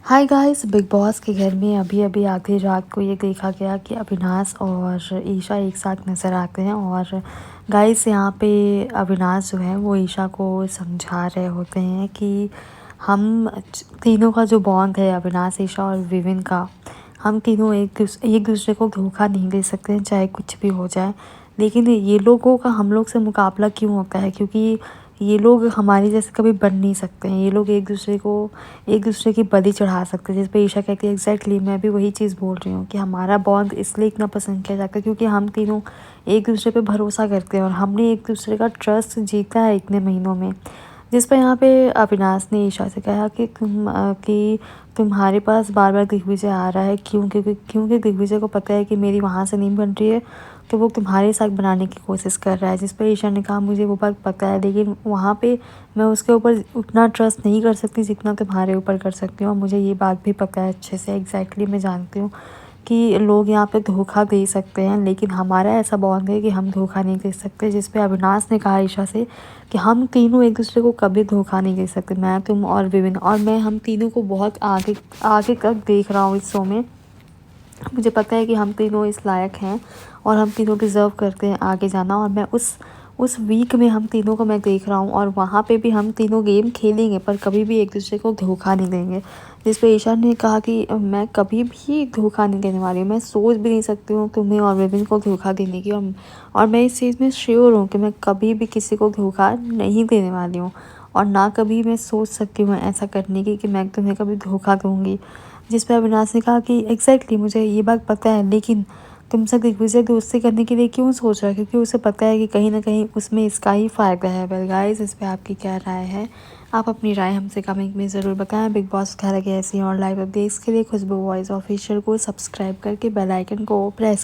Hi guys, big boss के घर में अभी अभी आखिरी रात को ये देखा गया कि अविनाश और ईशा एक साथ नज़र आते हैं। और गाइस यहाँ पे अविनाश जो है वो ईशा को समझा रहे होते हैं कि हम तीनों का जो बॉन्ड है, अविनाश, ईशा और विविन का, हम तीनों एक दूसरे को धोखा नहीं दे सकते हैं, चाहे कुछ भी हो जाए। लेकिन ये लोगों का हम लोग से मुकाबला क्यों होता है? क्योंकि ये लोग हमारे जैसे कभी बन नहीं सकते हैं। ये लोग एक दूसरे की बलि चढ़ा सकते हैं। जिस पे ईशा कहती है, एग्जैक्टली मैं भी वही चीज़ बोल रही हूँ कि हमारा बॉन्ड इसलिए इतना पसंद किया जाता है क्योंकि हम तीनों एक दूसरे पे भरोसा करते हैं और हमने एक दूसरे का ट्रस्ट जीता है इतने महीनों में। जिस पर यहाँ पे अविनाश ने ईशा से कहा कि तुम्हारे पास बार बार दिग्विजय आ रहा है, क्योंकि दिग्विजय को पता है कि मेरी वहाँ से नहीं बन रही है, तो वो तुम्हारे साथ बनाने की कोशिश कर रहा है। जिस पर ईशा ने कहा, मुझे वो बात पता है, लेकिन वहाँ पे मैं उसके ऊपर उतना ट्रस्ट नहीं कर सकती जितना तुम्हारे ऊपर कर सकती हूँ। और मुझे ये बात भी पता है अच्छे से, एग्जैक्टली मैं जानती हूँ कि लोग यहाँ पे धोखा दे सकते हैं, लेकिन हमारा ऐसा बॉन्ड है कि हम धोखा नहीं दे सकते। जिस पे अविनाश ने कहा ईशा से कि हम तीनों एक दूसरे को कभी धोखा नहीं दे सकते, मैं, तुम और विविन। और मैं हम तीनों को बहुत आगे आगे तक देख रहा हूँ इस शो में। मुझे पता है कि हम तीनों इस लायक हैं और हम तीनों डिज़र्व करते हैं आगे जाना। और मैं उस वीक में हम तीनों को मैं देख रहा हूँ और वहाँ पे भी हम तीनों गेम खेलेंगे पर कभी भी एक दूसरे को धोखा नहीं देंगे। जिस पे ईशा ने कहा कि मैं कभी भी धोखा नहीं देने वाली हूँ, मैं सोच भी नहीं सकती हूँ तुम्हें और विपिन को धोखा देने की। और मैं इस चीज़ में श्योर हूँ कि मैं कभी भी किसी को धोखा नहीं देने वाली हूँ और ना कभी मैं सोच सकती हूँ ऐसा करने की कि मैं तुम्हें कभी धोखा दूँगी। जिस पे अविनाश ने कहा कि एग्जैक्टली मुझे ये बात पता है, लेकिन तुमसे दिग्विजय दोस्ती करने के लिए क्यों सोच रहा है? क्योंकि उसे पता है कि कहीं ना कहीं उसमें इसका ही फ़ायदा है। वेल गाइस, इस पे आपकी क्या राय है? आप अपनी राय हमसे कमेंट में ज़रूर बताएं। बिग बॉस 11 के ऐसी और लाइव अपडेट्स के लिए खुशबू वॉइस ऑफिशियल को सब्सक्राइब करके बेल आइकन को प्रेस